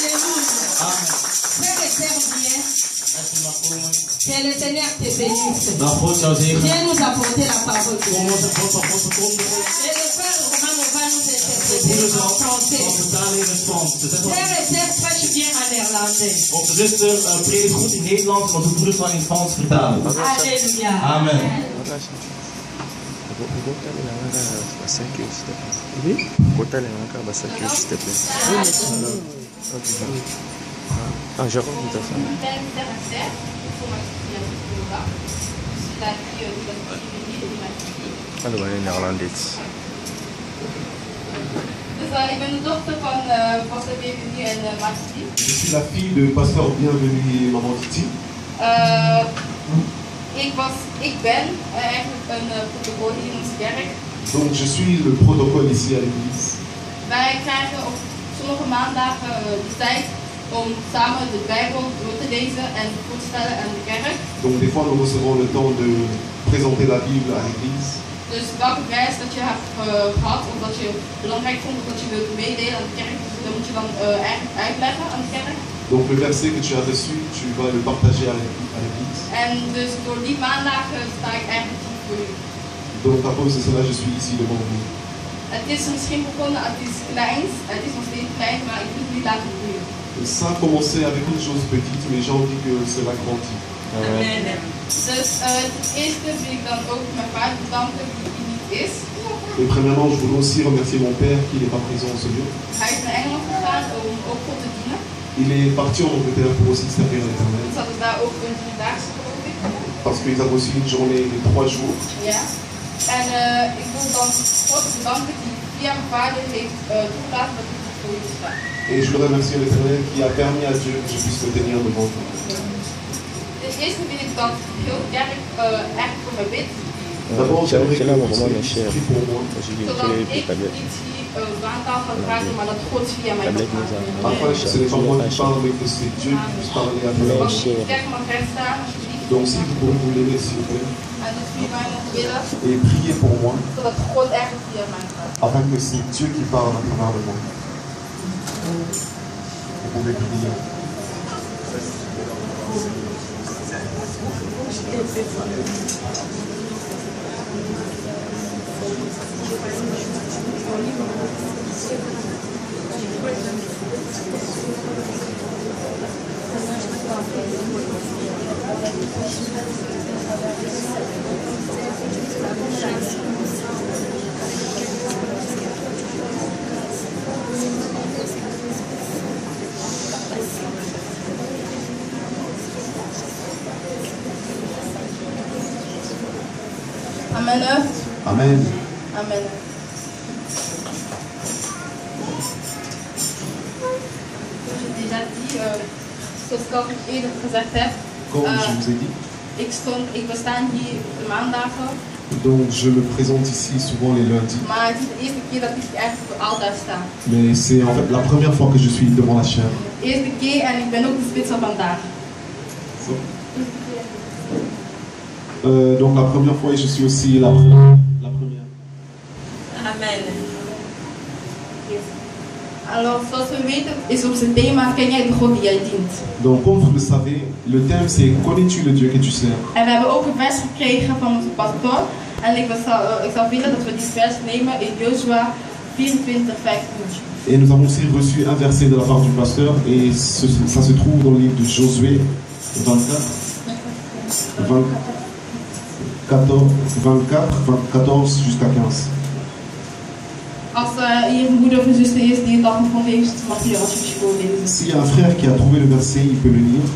Amen. Frères et sœurs, viens. Que le Seigneur te bénisse. Viens nous apporter la parole de Dieu. Et le frère Romain va nous interpréter en français. Frères et sœurs, prêche bien en néerlandais. Onze zuster predikt goed in Nederlands, maar zijn broeders gaan in het Frans vertalen. Alléluia. Amen. Ah, Jérôme, tout à fait. Hallo, in Nederlands. Ik ben de dochter van pastor Bienvenu en Martini. Je suis la fille de pasteur Bienvenu et maman Titi. Ik ben eigenlijk een protocol hier in onze kerk. Donc je suis le protocole ici à l'église. Wij krijgen op sommige maandagen de tijd om samen de Bijbel door te lezen en voor te stellen aan de kerk. Donc des fois nous recevons le temps de présenter la Bible à l'église. Dus welke vers dat je hebt gehad of dat je belangrijk vond of dat je wilt meedelen aan de kerk, dat moet je dan eigenlijk uitleggen aan de kerk. Donc le verset que tu as reçu, tu vas le partager à l'église. En dus door die maandagen sta ik eigenlijk hier voor u. Donc à cause de cela, je suis ici devant vous. Het is misschien begonnen, het is kleins, het is nog steeds klein, maar ik moet het niet laten groeien. Ça a commencé avec une chose petite, mais j'ai envie que cela grandit. Amen. Dus het eerste wil ik dan ook mijn vader bedanken die hier niet is. Et premièrement, je voudrais aussi remercier mon père qui n'est pas présent en ce lieu. Hij is naar Engeland gegaan om ook God te dienen. Il est parti en Angleterre pour aussi servir l'Éternel. Dus hadden daar ook een driedaagse geloof ik. Parce qu'ils ont aussi une journée de 3 jours. Ja. En ik wil dan God bedanken die via mijn vader heeft toegelaten dat ik voor u sta. Et je voudrais remercier l'Éternel qui a permis à Dieu que je puisse me tenir devant vous. Ten eerste wil ik dat heel de kerk echt voor me bidt. D'abord, j'aimerais que vous priez pour moi. Zodat ik niet hier waantaal ga praten, maar dat God via mij kan praten. Afin que ce n'est pas moi qui parle, mais que c'est Dieu qui puisse parler à travers moi. De kerk mag recht staan, alsjeblieft. Donc si vous pouvez vous lever s'il vous plaît. En dat jullie mij mogen bidden. Et priez pour moi. Zodat God echt via mij praat. Afin que c'est Dieu qui parle à travers de moi. Vous pouvez prier. Amen. Amen. Amen. Zoals je déjà dit, zoals ik al eerder gezegd heb, Comme je vous ai dit. ik bestaan hier de maandagen. Donc je me présente ici souvent les lundis. Maar het is de eerste keer dat ik eigenlijk voor altijd sta. Mais c'est en fait la première fois que je suis devant la chair. De eerste keer en ik ben ook de spits van vandaag. Donc la première fois et je suis aussi la première. Amen. Alors, zoals we weten is onze thema, ken jij de God die jij dient? Donc comme vous le savez, le thème c'est connais-tu le Dieu que tu sers? En we hebben ook een vers gekregen van onze pastor. En ik zou willen dat we die vers nemen in Joshua 24, 15. Et nous avons aussi reçu un verset de la part du pasteur et ça se trouve dans le livre de Josué 24, 14 jusqu'à 15. Als hier een moeder of een zuster is die het al gevonden heeft, mag je alsjeblieft voorlezen. S'il y a un frère qui a trouvé le verset, il peut le lire.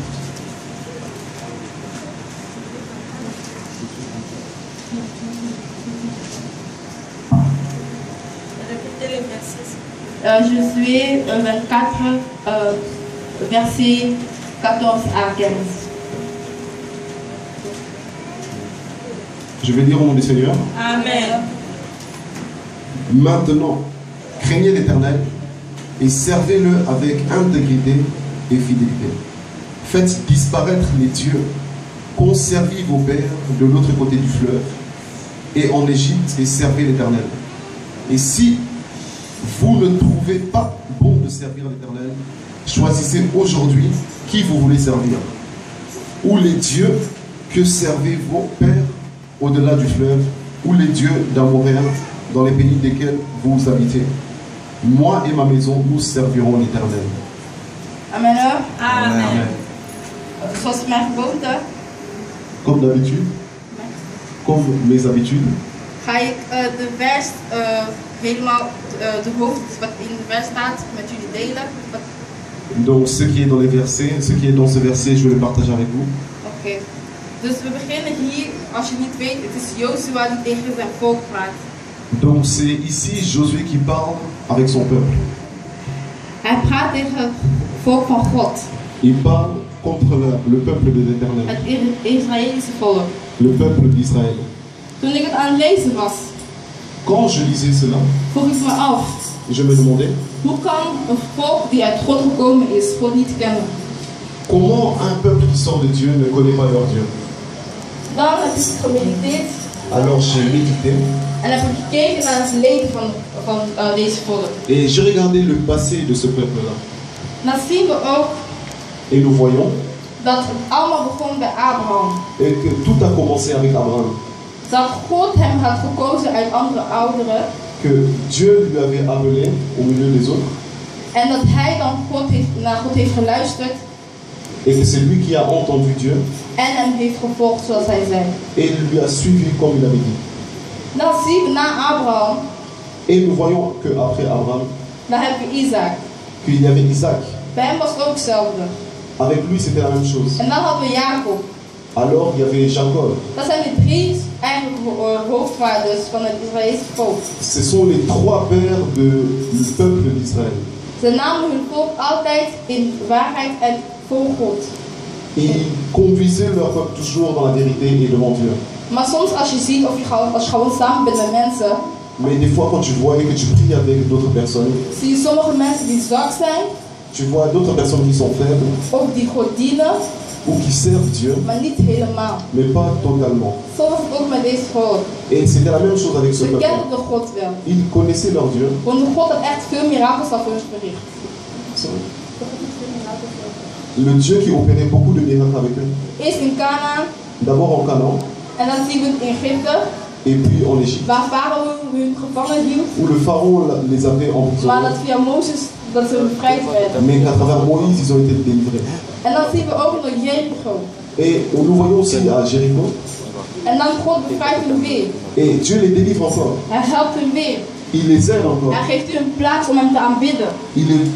Répétez les versets. Josué 24, verset 14 à 15. Je vais lire au nom du Seigneur. Amen. Maintenant, craignez l'Éternel et servez-le avec intégrité et fidélité. Faites disparaître les dieux qu'ont servi vos pères de l'autre côté du fleuve et en Égypte et servez l'Éternel. Et si vous ne trouvez pas bon de servir l'Éternel, Choisissez aujourd'hui qui vous voulez servir. Ou les dieux que servaient vos pères au-delà du fleuve, ou les dieux d'Amoréens dans les pays desquels vous habitez. Moi et ma maison, nous servirons l'Éternel. Amen. Amen. Zoals mijn gewoonte Comme d'habitude, comme mes habitudes, ga ik de vers helemaal de hoofd wat in de vers staat met jullie delen. donc ce qui est dans les versets, ce qui est dans ce verset, je vais le partager avec vous. Oké. Dus we beginnen hier, als je niet weet, het is Jozua die tegen zijn volk praat. Donc c'est ici Josué qui parle avec son peuple. Hij praat tegen het volk van God, Il parle contre le peuple de l'Éternel, het Israëlische volk. le peuple d'Israël. Toen ik het aan het lezen was, Quand je lisais cela, vroeg ik me af, je me demandais hoe kan een volk die uit God gekomen is, God niet kennen? comment un peuple qui sort de Dieu ne connaît pas leur Dieu. Dan heb ik gemediteerd Alors j'ai médité en heb ik gekeken naar het leven van deze volk. et j'ai regardé le passé de ce peuple-là. Dan zien we ook Et nous voyons dat het allemaal begon bij Abraham. et que tout a commencé avec Abraham. Dat God hem had gekozen uit andere ouderen. Que Dieu lui avait appelé au milieu des autres En dat hij dan naar God heeft geluisterd et que c'est lui qui a entendu Dieu en hem heeft gevolgd zoals hij zei. et il lui a suivi comme il avait dit. Dan zien we na Abraham, Et nous voyons qu'après Abraham, dan hebben we Isaac. qu'il y avait Isaac. Bij hem was het ook hetzelfde. Avec lui, c'était la même chose. En dan hadden we Jacob. Alors, il y avait Jacob. Dat zijn de drie eigenlijk hoofdvaders van het Israëlische volk. Ce sont les trois pères du peuple d'Israël. Ze namen hun volk altijd in waarheid en voor God. Et ils conduisaient leur peuple toujours dans la vérité et devant Dieu. Maar soms als je ziet of als je gewoon samen bent met mensen, Mais des fois, quand tu vois et que tu pries avec d'autres personnes, zie je sommige mensen die zwak zijn, tu vois d'autres personnes qui sont faibles of die God dienen, ou qui servent Dieu, maar niet helemaal. mais pas totalement. Zo was het ook met deze volk. Et c'était la même chose avec ce Ze peuple. kenden de God wel. Ils connaissaient leur Dieu. Want de God had echt veel miracels voor hun verricht. Le Dieu qui opérait beaucoup de miracles avec eux. Eerst in Canaan, D'abord en Canaan, en dan zien we het in Egypte, et puis en Égypte, waar Farao hun gevangen hield, où le pharaon les avait maar emprisonnés. dat via Mozes dat ze bevrijd werden. Mais qu'à travers Moïse, ils ont été délivrés. En dan zien we ook nog Jericho. Et nous voyons aussi à Jéricho, En dan God bevrijdt hun weer. et Dieu les délivre encore. Hij helpt hun weer. Il les aide encore. Hij geeft hun een plaats om hem te aanbidden.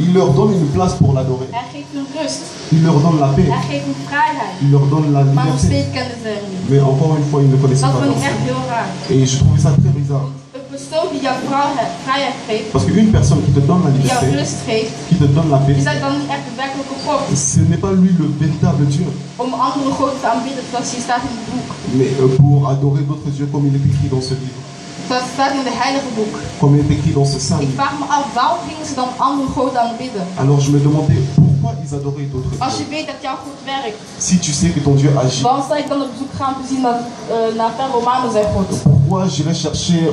Il leur donne une place pour l'adorer. Hij geeft hun rust. Il leur donne la paix. Hij geeft hun vrijheid. Il leur donne la Maar nog liberté. steeds kenden ze hem niet. Mais encore une fois, ils ne connaissaient Dat pas vond ik ça. echt heel raar. Et je trouvais ça très bizarre. Een persoon die jou vrijheid geeft, Parce qu'une personne qui te donne la die jou liberté, rust geeft, qui te donne la paix, is dat dan niet echt de werkelijke God? ce n'est pas lui le véritable Dieu. Om andere goden te aanbidden zoals hier staat in het boek. Mais pour adorer d'autres dieux comme il est écrit dans ce livre. Zoals het staat in het heilige boek. Comme il est écrit dans ce saint Ik livre. vraag me af, waarom gingen ze dan andere goden aanbidden? Alors je me demandais pourquoi ils adoraient d'autres Als je dieux. weet dat jouw God werkt, Si tu sais que ton Dieu agit, waarom zou ik dan op zoek gaan om te zien naar Ver Romanen zijn God? pourquoi j'irais chercher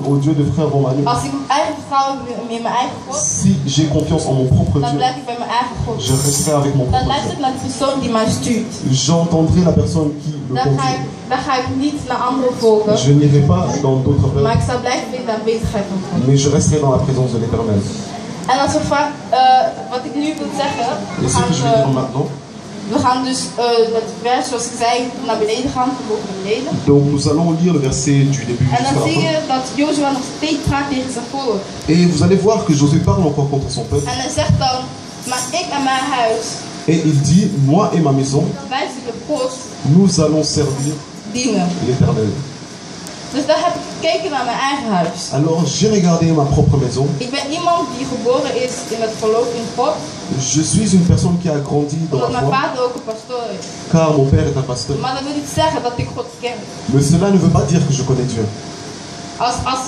au Dieu de frère Romain? Als ik eigen vertrouwen heb in mijn eigen God, Si j'ai confiance en mon propre dan Dieu, blijf ik bij mijn eigen God. je resterai avec mon Dan propre luister Dieu. ik naar de persoon die mij stuurt. J'entendrai la personne qui me conduit. Dan ga ik niet naar andere volken, Je n'irai pas dans d'autres maar peuples, ik zal blijven in de aanwezigheid van God. mais je resterai dans la présence de l'Éternel. En als we wat ik nu wil zeggen, Et ce que je vais dire maintenant, we gaan dus het vers zoals ik zei naar beneden gaan, van boven naar beneden. donc nous allons lire le verset du début En jusqu'à dan la zie fin. je dat Jozua nog steeds praat tegen zijn volk. Et vous allez voir que Josué parle encore contre son peuple. En hij zegt dan, maar ik en mijn huis, Et il dit, moi et ma maison, wij zullen God nous allons servir dienen. l'Éternel. Dus dan heb ik gekeken naar mijn eigen huis. Alors j'ai regardé ma propre maison. Ik ben iemand die geboren is in het geloof in God, Je suis une personne qui a grandi dans omdat la mijn foi, vader ook een pastoor is. car mon père est un pasteur. Maar dat wil niet zeggen dat ik God ken. Mais cela ne veut pas dire que je connais Dieu.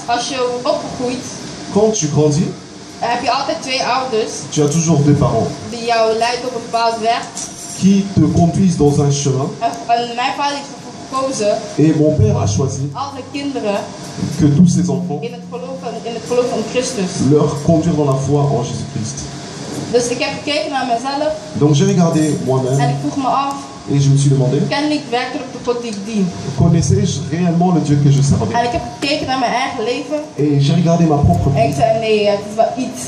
Als je opgroeit, Quand tu grandis, heb je altijd twee ouders tu as toujours deux parents die jou leiden op een bepaald weg. qui te conduisent dans un chemin. En mijn vader heeft ervoor gekozen Et mon père a choisi al zijn kinderen que tous ses enfants in het geloof van Christus. leur conduire dans la foi en Jésus-Christ. Dus ik heb gekeken naar mezelf. Donc j'ai regardé moi-même. En ik vroeg me af. Et je me suis demandé. Ken ik werkelijk de God die ik dien? Connaissais-je réellement le Dieu que je servais? En ik heb gekeken naar mijn eigen leven. Et j'ai regardé ma propre vie. En ik zei nee, het is wel iets.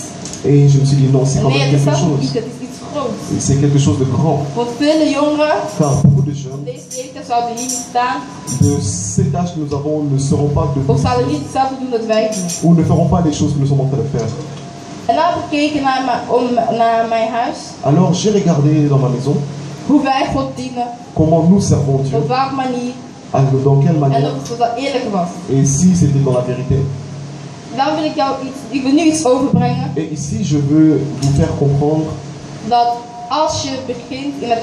Et je me suis dit non, c'est quand Nee, même het is quelque zelfs chose. niet, het is iets groots. C'est quelque chose de grand. Want vele jongeren, Car beaucoup de jeunes deze leeftijd zouden hier niet staan. de cet âge que nous avons ne seront pas Of devenus zouden niet hetzelfde doen dat wij doen. ou ne feront pas les choses que nous sommes en train de faire. En dan heb ik gekeken naar mijn huis. Alors j'ai regardé dans ma maison Hoe wij God dienen. comment nous servons Dieu, Op welke manier. dans quelle En manière, of het eerlijk was. et si c'était dans la vérité. Dan wil ik wil nu iets overbrengen. Et ici je veux vous faire comprendre Dat als je begint in het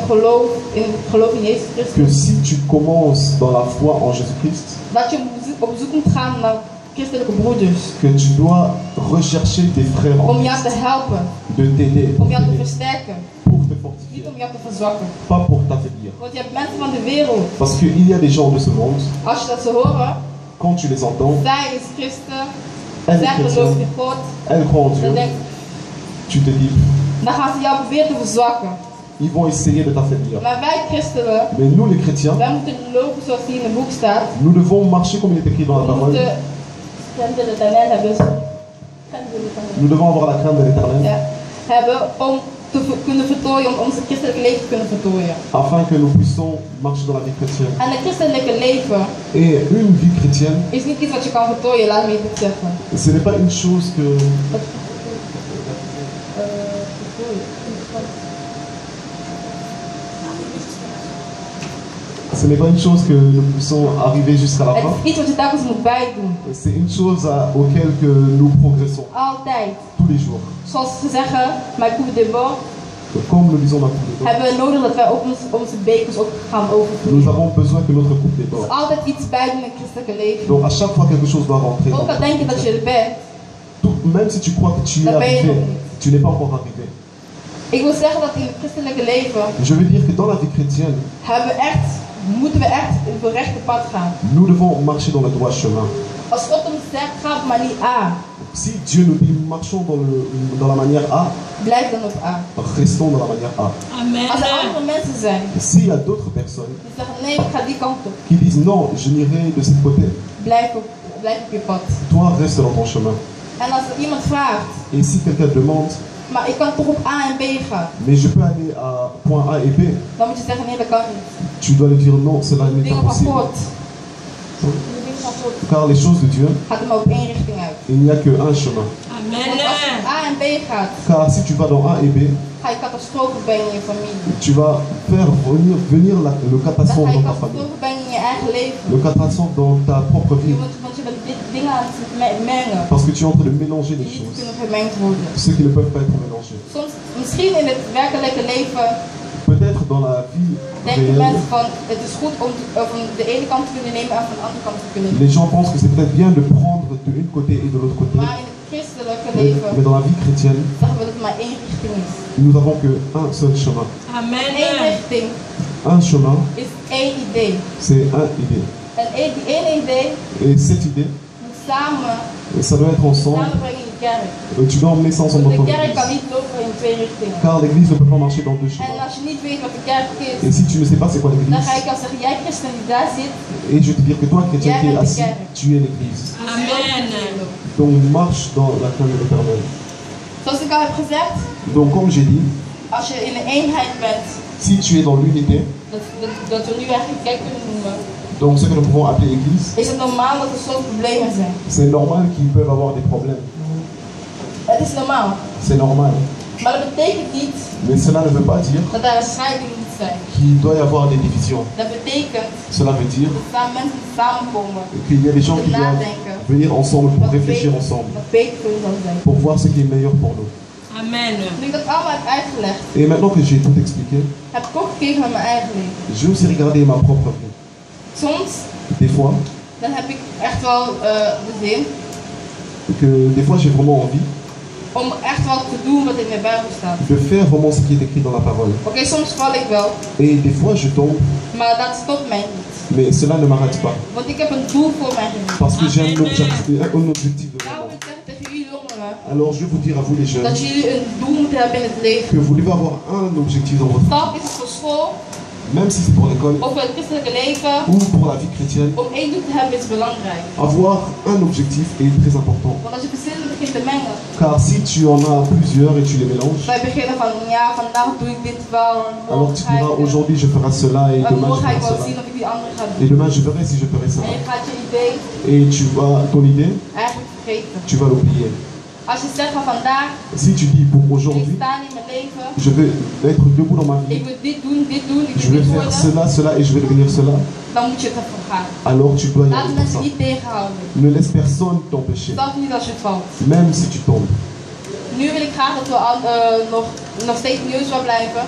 geloof in Jezus que Christus. si tu commences dans la foi en Jésus-Christ, Dat je op zoek moet gaan naar christelijke broeders. que tu dois rechercher tes frères en Om jou Christ, te helpen. de t'aider, Om jou te versterken. pour te Niet fortifier, om jou te verzwakken. pas pour t'affaiblir. Want je hebt mensen van de wereld. Parce qu'il y a des gens de ce monde, Als je dat ze horen. quand tu les entends, Zij is christen. elles Zij gelooft chrétiennes, in God. elles croient en Dan Dieu, denk tu te dis, dan gaan ze jou proberen te verzwakken. ils vont essayer de t'affaiblir. Maar wij christenen. Mais nous les chrétiens, Wij moeten lopen zoals hier in het boek staat. nous devons marcher comme il est écrit dans la We parole. moeten crainte de l'éternel hebben. Nous devons avoir la crainte de l'Éternel, Ja, hebben om te kunnen vertooien, om onze christelijke leven te kunnen vertooien. afin que nous puissions marcher dans la vie chrétienne. En het christelijke leven Et une vie chrétienne, is niet iets wat je kan vertooien, laat me even zeggen. ce n'est pas une chose que... Ce n'est pas une chose que nous puissions arriver jusqu'à la Het fin. is iets wat je telkens moet bijdoen. C'est une chose auquel que nous progressons Altijd. tous les jours. Zoals ze zeggen, mijn coupe de bord, Comme nous lisons la coupe des hebben we nodig dat wij ook onze bekers ook gaan Nous overvloeien. avons besoin que notre coupe déborde. Dus altijd iets bijdoen in het christelijke leven. Donc à chaque fois quelque chose doit rentrer. Ook al denk je dat je er bent, Même si tu crois que tu es Dat ben je arrivé, nog niet. tu n'es pas encore arrivé. ik wil zeggen dat in het christelijke leven Je veux dire que dans la vie chrétienne, moeten we echt op het rechte pad gaan. nous devons marcher dans le droit chemin. Als God ons zegt, ga op manier A, Si Dieu nous dit marchons dans la manière A, blijf dan op A. restons dans la manière A. Als er andere mensen zijn S'il y a d'autres personnes die zeggen, nee, ik ga die kant op, qui disent non, je n'irai de ce côté, blijf op je pad. toi reste dans ton chemin. En als er iemand vraagt, Et si quelqu'un demande, maar ik kan toch op A en B gaan, mais je peux aller à point A et B, dan moet je zeggen, nee, dat kan niet. tu dois lui dire non, cela De n'est dingen pas van possible. God, de dingen van God, Car les choses de Dieu, gaat er maar op één richting uit. il n'y a qu'un chemin. Want als je op A en B gaat, Car si tu vas dans A et B, ga je catastrofe brengen in je familie. tu vas faire venir le Dan catastrophe ga je dans ta famille, catastrofe brengen in je eigen leven. le catastrophe dans ta propre vie, Want je bent dingen aan het mengen parce que tu es en train de mélanger die les niet choses, kunnen vermengd worden. ceux qui ne peuvent pas être mélangés. Soms, misschien in het werkelijke leven, Peut-être dans la vie denken réelle, mensen van het is goed om van de ene kant te kunnen nemen en van de andere kant te kunnen nemen. les gens pensent que c'est peut-être bien de prendre de l'un côté et de l'autre côté, Maar in het christelijke mais leven dans la vie chrétienne, zeggen we dat er maar één richting is. nous n'avons qu'un seul chemin. Eén richting Un chemin, is één idee. c'est un idée. En die ene idee Et cette idée, moet samen ça doit être ensemble. samenbrengen in de kerk. Tu dois emmener ça ensemble Want dans de ton kerk kan église. niet lopen in twee richtingen. Car l'église ne peut pas marcher dans deux En chemins. als je niet weet wat de kerk is, Et si tu ne sais pas c'est quoi dan l'église, ga ik jou zeggen, jij christen die daar zit, et je te dire que toi, chrétien qui es Viens assis, avec les tu es l'église. Amen. Donc marche dans la crainte de l'Éternel. Zoals ik al heb gezegd, Donc comme j'ai dit, als je in de eenheid bent, si tu es dans l'unité, dat we nu eigenlijk kerk kunnen noemen, donc ce que nous pouvons appeler église, is het normaal dat er soms problemen zijn. c'est normal qu'ils peuvent avoir des problèmes. Het is normaal. C'est normal. Maar dat betekent niet Mais cela ne veut pas dire dat daar scheidingen moet zijn. qu'il doit y avoir des divisions. Dat betekent Cela veut dire dat daar mensen die samenkomen, qu'il y a des gens qui doivent nadenken, venir ensemble pour wat réfléchir ensemble, wat beter voor hun zal zijn. pour voir ce qui est meilleur pour nous. Nu ik dat allemaal heb uitgelegd, Et maintenant que j'ai tout expliqué, heb ik ook gekeken naar mijn eigen leven. j'ai aussi regardé ma propre vie. Soms, Des fois, dan heb ik echt wel de zin des fois j'ai vraiment envie om echt wat te doen wat in de Bijbel staat. de faire vraiment ce qui est écrit dans la parole. Oké, soms val ik wel, Et des fois je tombe, maar dat stopt mij niet. mais cela ne m'arrête pas. Want ik heb een doel voor mijn leven. Parce que j'ai un objectif de Daarom wil moment. ik zeggen tegen jullie jongeren, Alors je vais vous dire à vous les jeunes dat jullie een doel moeten hebben in het leven. que vous devez avoir un objectif dans votre vie, Vaak is het voor school même si c'est pour l'école of voor het christelijke leven. ou pour la vie chrétienne. Om één doel te hebben is belangrijk. Avoir un objectif est très important. Want als je verschillende begint te mengen. Car si tu en as plusieurs et tu les mélanges, Wij beginnen van ja, vandaag doe ik dit wel. alors tu diras aujourd'hui je ferai cela et Maar demain je morgen ga ik ferai wel zien cela. of ik die andere ga Et doen. demain je verrai si je ferai En cela. je gaat je idee Et tu vas, ton idée, eigenlijk vergeten. tu vas l'oublier. Als je zegt van vandaag, Si tu dis pour ik aujourd'hui, sta in mijn leven. je vais être debout dans ma vie, Ik wil dit doen, ik je wil vais dit faire worden. cela, cela et je vais devenir cela, Dan moet je ervoor gaan. alors tu dois y Laat aller pour mensen ça. niet tegenhouden. Ne laisse personne t'empêcher, Zelfs niet als je valt. même si tu tombes. Nu wil ik graag dat we nog steeds nieuws wel blijven.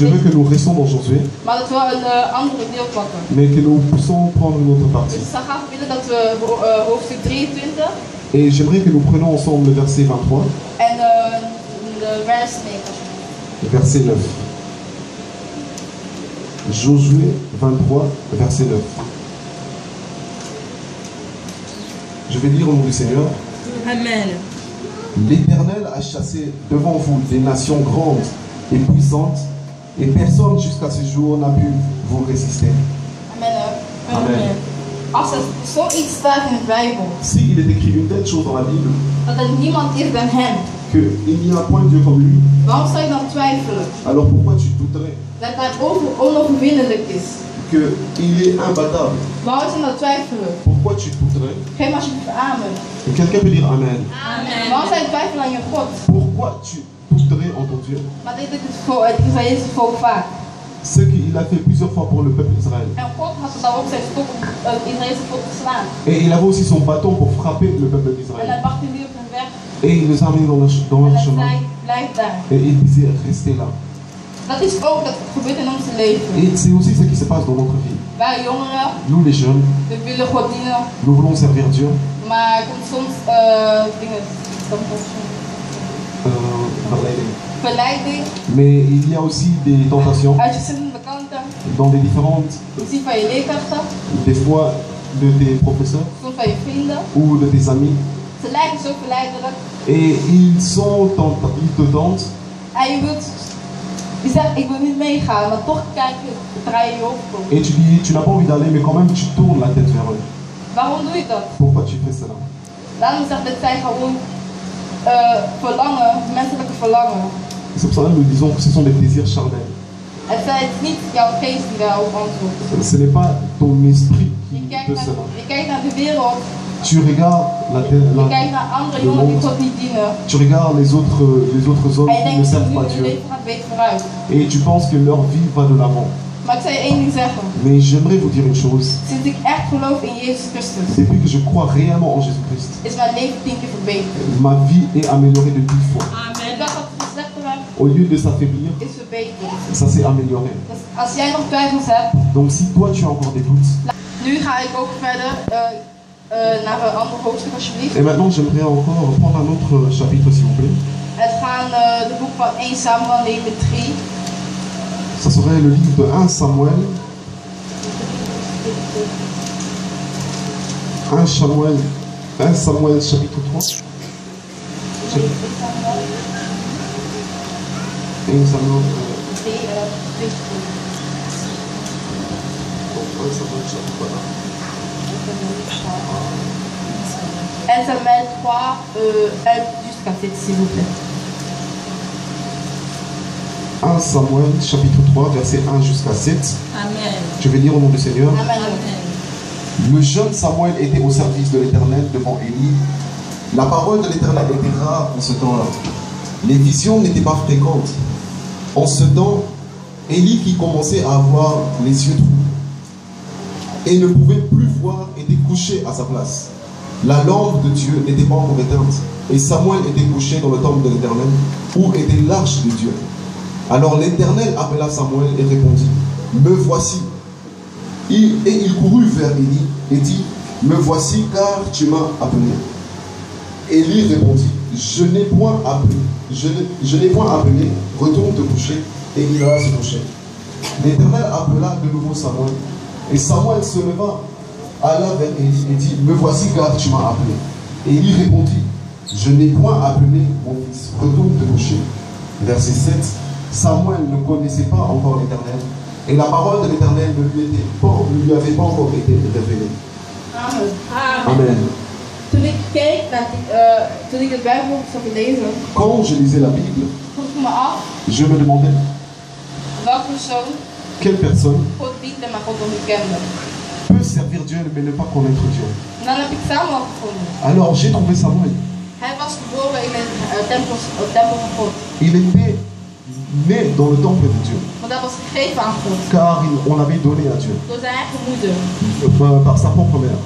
Je veux que nous restions dans Josué, Maar dat we een andere deel pakken. mais que nous puissions prendre une autre partie. Dus ik zou graag willen dat we hoofdstuk 23 Et j'aimerais que nous prenions ensemble le verset 23, en de vers 9. le verset 9. Josué 23, verset 9. Je vais lire au nom du Seigneur. Amen. L'Éternel a chassé devant vous des nations grandes et puissantes, et personne jusqu'à ce jour n'a pu vous résister. Amen. Amen. Als er zoiets staat in de Bijbel, S'il est écrit une telle chose dans la Bible, dat er niemand is dan hem, qu'il n'y a point de Dieu comme lui, waarom zou je dan twijfelen? alors pourquoi tu douterais Dat hij onoverwinnelijk is. qu'il est imbattable? Waarom zou je dan twijfelen? Pourquoi tu douterais? Geef me alsjeblieft amen. Et quelqu'un peut dire Amen. Waarom zou je twijfelen aan je God? Pourquoi tu douterais en ton Dieu? Maar dit is voor het Israëlische volk vaak. Ce qu'il a fait plusieurs fois pour le peuple d'Israël. En God had dan ook zijn stok op het Israëlische volk geslaan. Et il avait aussi son bâton pour frapper le peuple En hij d'Israël. bracht hem nu op hun weg. Et il les a amenés dans En leur hij chemin. zei, blijf daar. Et il disait, restez là. Dat is ook dat gebeurt in ons leven. Et c'est aussi ce qui se passe dans notre vie. Wij jongeren, Nous les jeunes, we willen God dienen. nous voulons servir Dieu. Maar er komt soms dingen, verleiding Mais il y a aussi des tentations uit verschillende kanten. dans des différentes, Misschien van je leerkrachten, des fois de tes professeurs soms van je vrienden. ou de tes amis. Ze lijken zo verleidelijk. Et ils te tentent. En je zegt, ik wil niet meegaan, maar toch kijk je, draai je je hoofd om. Et tu dis, tu n'as pas envie d'aller, mais quand même tu tournes la tête vers eux. Waarom doe je dat? Pourquoi tu fais cela? Daarom zegt dit zijn gewoon verlangen, menselijke verlangen. C'est pour ça que nous disons que ce sont des désirs charnels. Het is niet jouw geest die daarop antwoordt. Ce n'est pas ton esprit qui Je peut cela. kijkt naar de wereld, Tu regardes je kijkt naar andere le jongeren die monde, God niet dienen. tu regardes les autres hommes En je qui ne denkt, servent nu pas hun Dieu. leven gaat beter vooruit. Et tu penses que leur vie va de l'avant. Maar ik zou je één ding zeggen. Mais j'aimerais vous dire une chose. Sinds ik echt geloof in Jezus Christus, Depuis que je crois réellement en Jésus-Christ, is mijn leven 10 keer verbeterd. ma vie est améliorée de 10 fois. Ik dacht dat het slechter werd, Au lieu de s'affaiblir, is verbeterd. ça s'est amélioré. Dus als jij nog twijfels hebt, Donc si toi tu as encore des doutes, nu ga ik ook verder naar een ander hoofdstuk alsjeblieft. et maintenant j'aimerais encore prendre un autre chapitre s'il vous plaît. Het gaat de boek van 1 Samuel 9:3. Ça serait le livre de 1 Samuel. 1 Samuel chapitre 3. 1 Samuel. 1 Samuel chapitre 1. 1 Samuel 3, 1 jusqu'à 7 s'il vous plaît. 1 Samuel chapitre 3 verset 1 jusqu'à 7. Amen. Je vais lire au nom du Seigneur. Amen. Le jeune Samuel était au service de l'Éternel devant Élie. La parole de l'Éternel était rare en ce temps-là. Les visions n'étaient pas fréquentes. En ce temps, Élie, qui commençait à avoir les yeux troublés et ne pouvait plus voir, était couché à sa place. La lampe de Dieu n'était pas encore éteinte. Et Samuel était couché dans le temple de l'Éternel, où était l'arche de Dieu. Alors l'Éternel appela Samuel et répondit, « Me voici. » Et il courut vers Élie et dit, « Me voici car tu m'as appelé. » Élie répondit, « Je n'ai point appelé. Je n'ai point appelé. Retourne te coucher. » Et il alla se coucher. L'Éternel appela de nouveau Samuel. Et Samuel se leva, alla vers Élie et dit, « Me voici car tu m'as appelé. » Et Élie répondit, « Je n'ai point appelé mon fils. Retourne te coucher. Verset 7. Samuel ne connaissait pas encore l'Éternel, et la parole de l'Éternel ne lui avait pas encore été révélée. Amen. Amen. Toen ik keek naar toen ik de Bijbel zat te lezen, Quand je lisais la Bible, vroeg ik me af je me demandais welke persoon quelle personne God diende, maar God nog niet kende. peut servir Dieu mais ne pas connaître Dieu. En dan heb ik Samuel gevonden. Alors j'ai trouvé Samuel. Hij was geboren in het tempel van God. Il était né dans le temple de Dieu, Want dat was gegeven aan God. car on l'avait donné à Dieu Door zijn eigen moeder. par sa propre mère.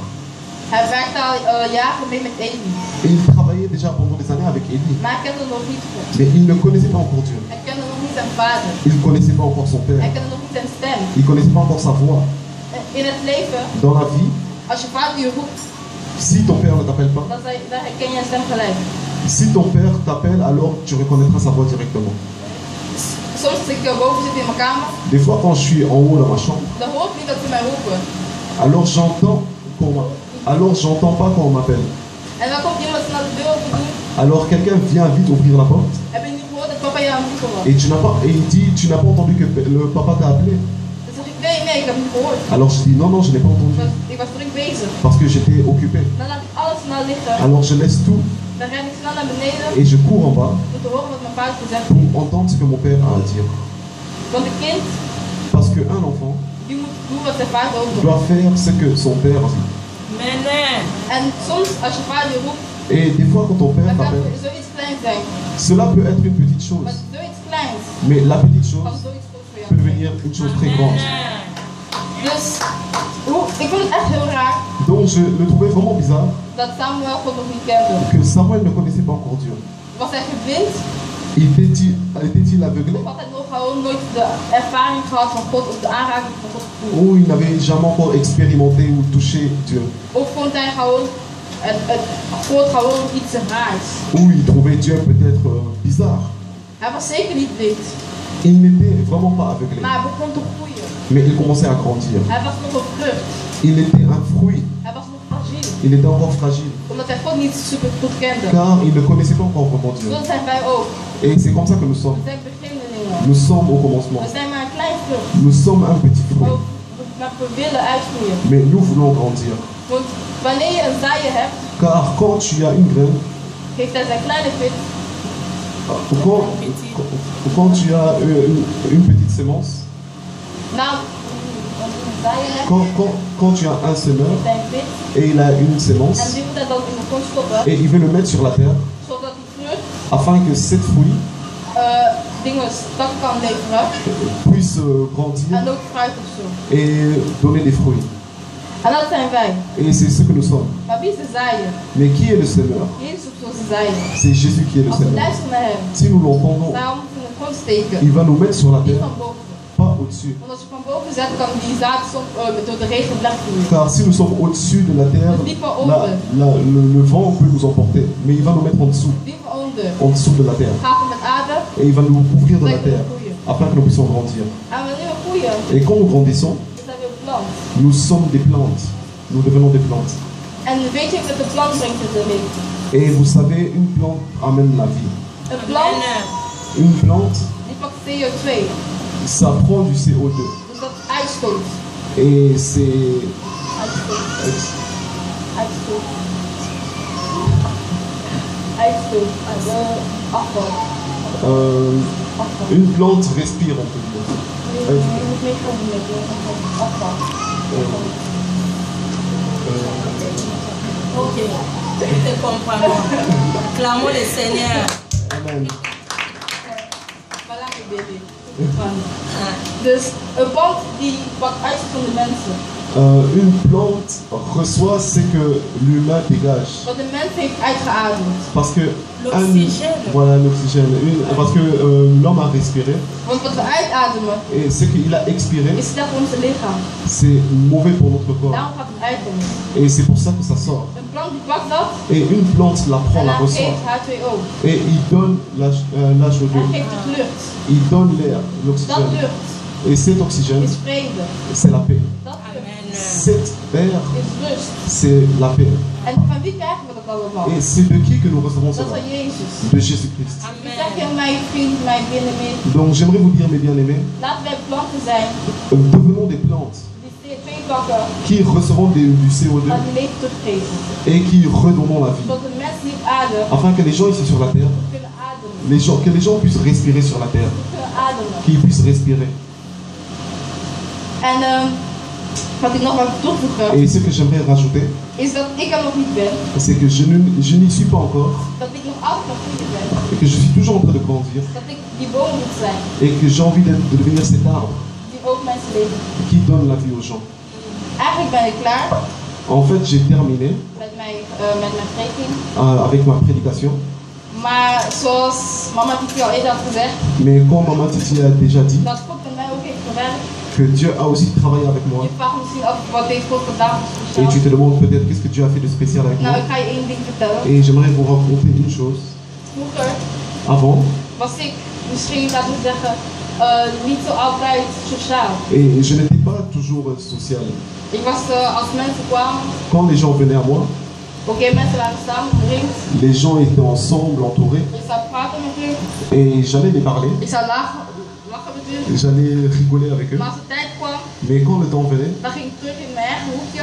Hij werkte al jaren mee met Eli. Et il travaillait déjà pendant des années avec Élie. Maar hij kende nog niet God. Mais il ne connaissait pas encore Dieu. Hij kende nog niet zijn vader. Il ne connaissait pas encore son Hij père. kende nog niet zijn stem. Il ne connaissait pas encore sa voix. In het leven, Dans la vie, als je vader je roept, si ton père ne t'appelle pas, dan herken je stem gelijk. si ton père t'appelle, alors tu reconnaîtras sa voix directement. Soms als ik boven zit in mijn kamer, Des fois, quand je suis en haut dans ma chambre, dan hoor ik niet dat ze mij roepen. alors j'entends pas quand on m'appelle. En dan komt iemand naar de deur te doen. Alors quelqu'un vient vite ouvrir la porte Heb je niet gehoord dat papa je aan het roepen was? et il dit tu n'as pas entendu que le papa t'a appelé. Dan zeg ik nee, ik heb niet gehoord. Alors je dis non, je n'ai pas entendu Ik was druk bezig. parce que j'étais occupé. Dan laat ik alles snel liggen. Alors je laisse tout Dan ren ik snel naar beneden et je cours en bas om te horen wat mijn vader gezegd pour heeft. entendre ce que mon père a à dire. Want een kind, Parce qu'un enfant die moet doen wat zijn vader ook doet. doit faire ce que son père dit. En soms als je vader je roept, Et des fois quand ton père dan kan t'appelle, het zoiets kleins zijn. cela peut être une petite chose. Maar zoiets kleins Mais la petite chose kan zoiets goed voor jou peut zijn. devenir une chose très grande. Dus ik vond het echt heel raar Donc je le trouvais vraiment bizarre dat Samuel God nog niet kende. que Samuel ne connaissait pas encore Dieu. Was hij geblind? Était-il aveuglé? Of had hij nog gewoon nooit de ervaring gehad van God of de aanraking van God gevoeld? Ou il n'avait jamais encore expérimenté ou touché Dieu? Of vond hij gewoon God gewoon iets raars? Ou il trouvait Dieu peut-être bizarre? Hij was zeker niet blind, Il n'était vraiment pas aveuglé, maar hij begon te groeien. mais il commençait à grandir. Hij was nog een vrucht. Il était un fruit, Hij was nog fragiel, il était encore fragile, omdat hij God niet super goed kende. car il ne connaissait pas encore vraiment Dieu. Zo zijn wij ook. Et c'est comme ça que nous We sommes. zijn beginnelingen. Nous sommes au commencement. We zijn maar een klein vrucht. Nous sommes un petit fruit, Maar we willen uitgroeien. mais nous voulons grandir. Want wanneer je een zaaier hebt, Car quand tu as une graine, geeft hij zijn kleine vis. quand tu as une petite sémence, Nou, als je een zaaier hebt, quand tu as un semeur heeft hij een vis. et il a une sémence En die moet hij dan in de grond stoppen, et il veut le mettre sur la terre zodat die vrucht afin que cette fruit dingen tak kan leveren. puisse grandir En ook fruit of zo. et donner des fruits. En dat zijn wij. Et c'est ce que nous sommes. Maar wie is de zaaier? Mais qui est le semeur? Jezus is onze zaaier. C'est Jésus qui est le Als we semeur. luisteren naar hem, Si nous l'entendons, daarom moeten we in de grond steken. il va nous mettre sur la Niet terre, van boven. pas au-dessus. Want als je van boven zet, kan die zaad soms door de regen wegvloeien. Car si nous sommes au-dessus de la terre, Dus dieper onder. le vent peut nous emporter. Mais il va nous mettre en dessous Dieper onder. de la terre. Gaat het met aarde. Et il va nous couvrir de la Dan kunnen terre we groeien. afin que nous puissions grandir. En wanneer we groeien, Et quand nous grandissons, dan zijn we een plant. nous sommes des plantes. Nous devenons des plantes. En weet je wat de plant brengt in het leven? Et vous savez, une plante amène la vie. Een plant Une plante, die pakt CO2. ça prend du CO2. Dus dat is uitstoot. Et c'est... Uitstoot. Uitstoot. Uitstoot. Afval. Afval. Une plante respire, on peut dire. Je moet meegaan met je afval. Ok, je te comprends. Clamons le Seigneur. Amen. Voilà mijn baby. Dus een plant die pakt uit van de mensen. Une plante reçoit ce que l'humain dégage. Wat de mens heeft uitgeademd. Parce que L'oxygène. voilà l'oxygène. Parce que l'homme a respiré Want wat we uitademen et ce qu'il a expiré, is slecht voor ons lichaam. c'est mauvais pour notre corps. Daarom gaat het uitkomen. Et c'est pour ça que ça sort. Een plant die pakt dat Et une plante la prend, en la hij reçoit. geeft H2O. Et il donne l'H2. Hij geeft het lucht. Il donne l'air, Dat l'oxygène. lucht Et cet oxygène, is vrede. c'est la paix. Dat lucht Cet air, is rust. c'est la paix. En van wie krijgen we dat allemaal? Et c'est de qui que nous recevons Dat is cela? van Jezus. De Jésus-Christ. Ik zeg je mijn vriend, mijn bien-aimé. Donc j'aimerais vous dire, mes bien-aimés, Laten wij planten zijn devenons des plantes die CO2 pakken, qui recevons du CO2 maar die leven teruggeven. et qui redonnons la vie. Zodat de mensen die op aarde Afin que les gens ici sur la terre, kunnen ademen. que les gens puissent respirer sur la terre, Kunnen ademen. qu'ils puissent respirer. En wat ik nog wil toevoegen, Et ce que j'aimerais rajouter, is dat ik er nog niet ben. c'est que je n'y suis pas encore Dat ik nog altijd nog niet ben. et que je suis toujours en train de grandir Dat ik die boom moet zijn, et que j'ai envie de devenir cet arbre die ook mensen leven. qui donne la vie aux gens. Eigenlijk ben ik klaar En fait, j'ai terminé met mijn preking. avec ma prédication, Maar zoals mama Titi al eerder had gezegd, mais comme Maman Titi a déjà dit, dat God met mij ook heeft gewerkt. que Dieu a aussi travaillé avec moi. Je vraagt misschien af wat heeft God gedaan Et tu speciaal. te demandes peut-être qu'est-ce que Dieu a fait de spécial avec Nou, moi. ik ga je één ding vertellen. Et j'aimerais vous raconter une chose. Vroeger Avant, was ik misschien, laten we zeggen, niet zo altijd sociaal. et je n'étais pas toujours social. Ik was, als mensen kwamen, Quand les gens venaient à moi, oké, mensen waren samen omringd. les gens étaient ensemble, entourés, Ik zou praten met u, et j'allais les parler, ik zou lachen met u. j'allais rigoler avec eux. Maar als de tijd kwam, Mais quand le temps venait, dan ging ik terug in mijn eigen hoekje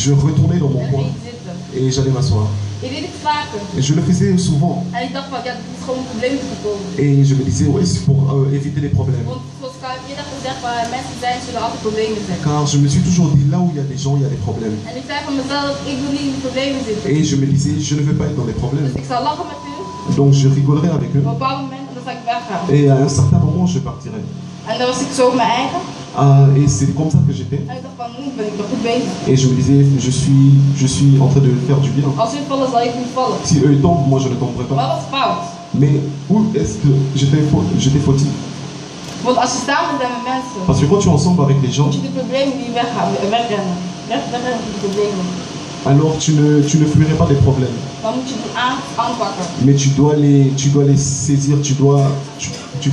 je retournais dans mon en coin ging zitten. et j'allais m'asseoir. Ik deed het vaker. Et je le faisais souvent. En ik dacht van, ja, dit is gewoon een probleem te voorkomen. Et je me disais, ouais, c'est pour éviter les problèmes. Want zoals ik al eerder gezegd, waar mensen zijn, zullen altijd problemen zijn. Car je me suis toujours dit, là où il y a des gens, il y a des problèmes. En ik zei van mezelf, ik wil niet in de problemen zitten. Et je me disais, je ne veux pas être dans les problèmes. Dus ik zou lachen met u, Donc je rigolerais avec eux. op een bepaald moment, en dan zou ik weggaan. Et à un certain moment, je partirais. En dan was ik zo op mijn eigen. Et c'est comme ça que j'étais. En ik dacht van, nu ben ik nog goed bezig. Et je me disais, je suis en train de faire du bien. Als u vallen, zal ik niet vallen. Si eux ils tombent, moi je ne tomberai Maar pas. dat is fout. Mais où est-ce que j'étais fautif? Want als je samen bent met mensen, Parce que quand tu es ensemble avec les gens, moet je de problemen niet wegrennen. Wegrennen van de problemen. alors tu ne fuirais pas des problèmes. Dan moet je die aanpakken. Mais tu dois les saisir, tu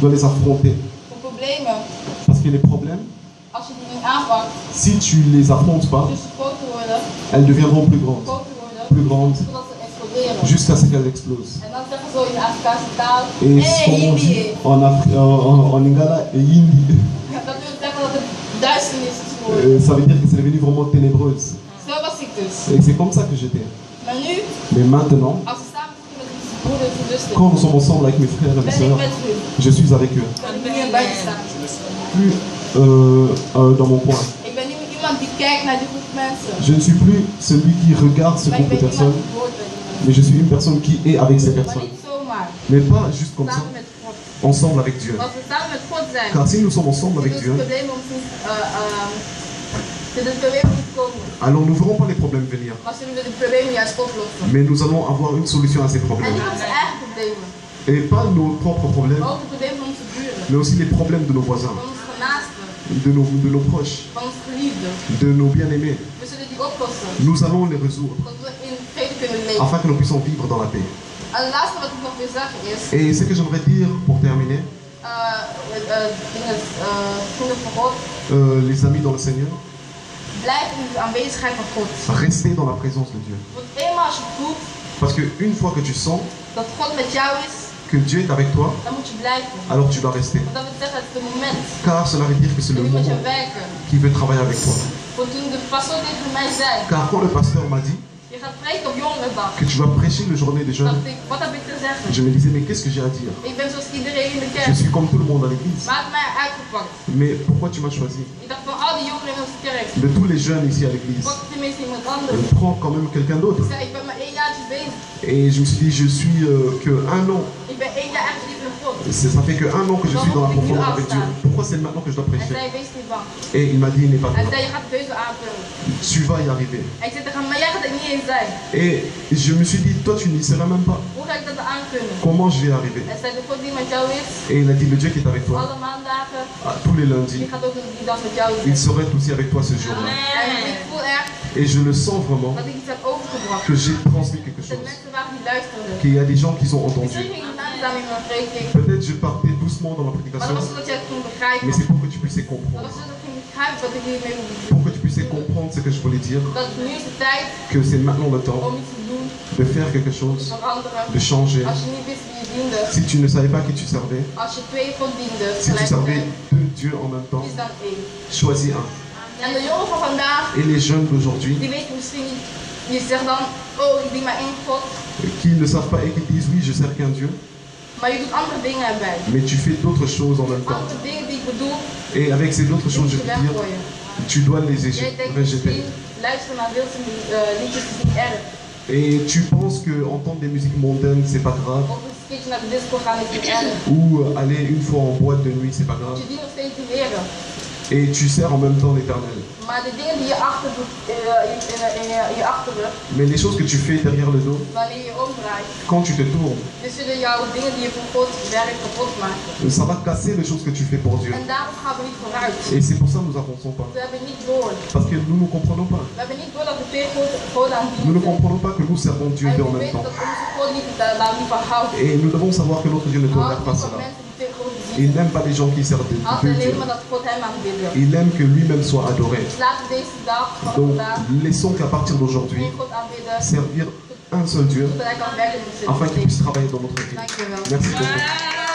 dois les affronter. Voor problemen, Parce que les problèmes, als je die niet aanpakt, si tu les affrontes pas, dus ze groter worden, elles deviendront plus grandes. Plus grandes, zodat ze exploderen. jusqu'à ce qu'elles explosent. En dan zeggen ze zo in de Afrikaanse taal, Et hey, comme on dit Hindi. en Lingala et Hindi, Dat wil zeggen dat het duisternis is geworden. ça veut dire que c'est devenu vraiment ténébreuse. Zo was ik dus. Et c'est comme ça que j'étais. Maar nu, Mais maintenant, als we samen zitten met onze broeders en zusters, quand nous sommes ensemble avec mes frères et mes ben ik sœurs, met hun. je suis avec eux. Ik ben niet meer buiten staan. Plus dans mon coin. Ik ben niet meer iemand die kijkt naar die groep mensen. Je ne suis plus celui qui regarde ce Maar ik groupe de ben iemand personnes, die hoort bij die mensen. mais je suis une personne qui est avec ces Maar personnes. niet zomaar. Mais pas juste comme ça, Samen met God. ensemble avec Dieu. Als we samen met God zijn, Car si nous sommes ensemble avec zullen Dieu, de problemen ons niet, zullen de problemen niet komen. alors nous ne verrons pas les problèmes venir. Maar zullen we de problemen juist oplossen. Mais nous allons avoir une solution à ces En problèmes. niet onze eigen problemen. Et pas nos propres problèmes, Ook de problemen van onze buren, mais aussi les problèmes de nos voisins, van onze naasten, de nos proches, van onze geliefden. de nos bien-aimés. We zullen die oplossen, Nous allons les résoudre zodat we in vrede kunnen leven. afin que nous puissions vivre dans la paix. En het laatste wat ik nog wil zeggen is, Et ce que j'aimerais dire pour terminer, vrienden van God, les amis dans le Seigneur, blijf in de aanwezigheid van God. restez dans la présence de Dieu. Want eenmaal als je voelt Parce qu'une fois que tu sens dat God met jou is, que Dieu est avec toi, dan moet je blijven. alors tu dois rester. Want dat wil zeggen, het is het moment Car cela veut dire que c'est dat le hij met moment je werken. qui veut travailler avec toi. Want toen de pastor tegen mij zei, Car quand le pasteur m'a dit je gaat preken op jongerendag, que tu vas prêcher le journée des jeunes, dacht ik, wat heb ik te zeggen? je me disais, mais qu'est-ce que j'ai à dire? Ik ben zoals iedereen in de Je kerk. suis comme tout le monde à l'église. Maar had mij uitgepakt. Mais pourquoi tu m'as choisi? Ik dacht van al die jongeren in onze kerk, De tous les jeunes ici à l'église, pak tenminste iemand anders. prends quand même quelqu'un d'autre. Ik zei, ik ben maar 1 jaartje bezig. Et je me suis dit, je suis que un an. Ik ben 1 jaar echt lief met God. Ça fait que un an que je suis dans la profondeur avec Dieu. Pourquoi c'est maintenant que je dois Hij prêcher? zei, wees niet bang. Et il m'a dit, n'aie pas Hij peur. zei, je gaat het heus wel aankunnen. Tu vas y arriver. En ik zei tegen hem, maar jij gaat er niet eens zijn. Et je me suis dit, toi tu n'y seras même pas. Hoe ga ik dat aankunnen? Comment je vais y arriver? Hij zei, de God die met jou is, Et il a dit, le Dieu qui est avec toi, alle maandagen, tous les die lundis, gaat ook die dag met jou il zijn. serait aussi avec toi ce jour-là. En ik voel echt Et je le sens vraiment dat ik iets heb overgebracht. que j'ai transmis quelque Dat chose. mensen waren die luisterden. Qu'il y a des gens qui ont entendu. Misschien ging ik langzaam in mijn preking, Peut-être je partais doucement dans la maar dat prédication, was zodat jij het kon begrijpen. mais c'est pour que tu puisses Dat comprendre. was zodat ik ging begrijpen wat ik hiermee moet doen. Pour que tu puisses comprendre ce que je voulais dire, Dat nu is de tijd que c'est maintenant le temps om iets te doen, de faire quelque chose, te veranderen. de changer. Als je niet wist wie je diende, Si tu ne savais pas qui tu servais, als je twee God diende, si tu servais tegelijkertijd, deux dieux en même temps, kies dan één. choisis un. En de jongen van vandaag, Et les jeunes d'aujourd'hui, die weten misschien niet, die zegt dan, oh ik dien maar één God, qui ne savent pas et qui disent oui, je sers qu'un Dieu, maar je doet andere dingen erbij. mais tu fais d'autres choses en même temps. Andere dingen die ik bedoel, Et avec ces autres die choses, moet je je veux dire, weggooien. tu dois les Jij denkt rejeter. misschien, luisteren naar Wilson liedjes is niet erg. Et tu penses que entendre des musiques mondaines, c'est pas grave, Of een keertje naar de disco gaan is niet erg. ou aller une fois en boîte de nuit, c'est pas grave. Je dient nog steeds de Heer. Et tu sers en même temps l'Éternel. Maar de dingen die je achter doet, in je achterrug, Mais les choses que tu fais derrière le dos, wanneer je omdraait, quand tu te tournes, dus zullen jouw dingen die je voor God werkt kapot maken. ça va casser les choses que tu fais pour Dieu. En daarom gaan we niet vooruit. Et c'est pour ça que nous n'avançons pas. We hebben niet door. Parce que nous ne comprenons pas. We hebben niet door dat we twee God aan Nous ne dienen. comprenons pas que nous servons Dieu En deux we en même weten temps. dat onze God daar niet van houdt. Et nous devons savoir que notre Dieu ne tolère Houdt pas niet van cela. mensen die twee God Il zien. n'aime pas les gens qui servent Houdt deux alleen dieux. maar dat God hem aanbidden. Il aime que lui-même soit adoré. Laten we deze dag van Donc, vandaag laissons qu'à partir d'aujourd'hui, één God aanbidden. servir un seul Dieu Zodat hij kan werken in zijn afin qu'il leven. puisse travailler dans notre vie. Dankjewel. Merci beaucoup.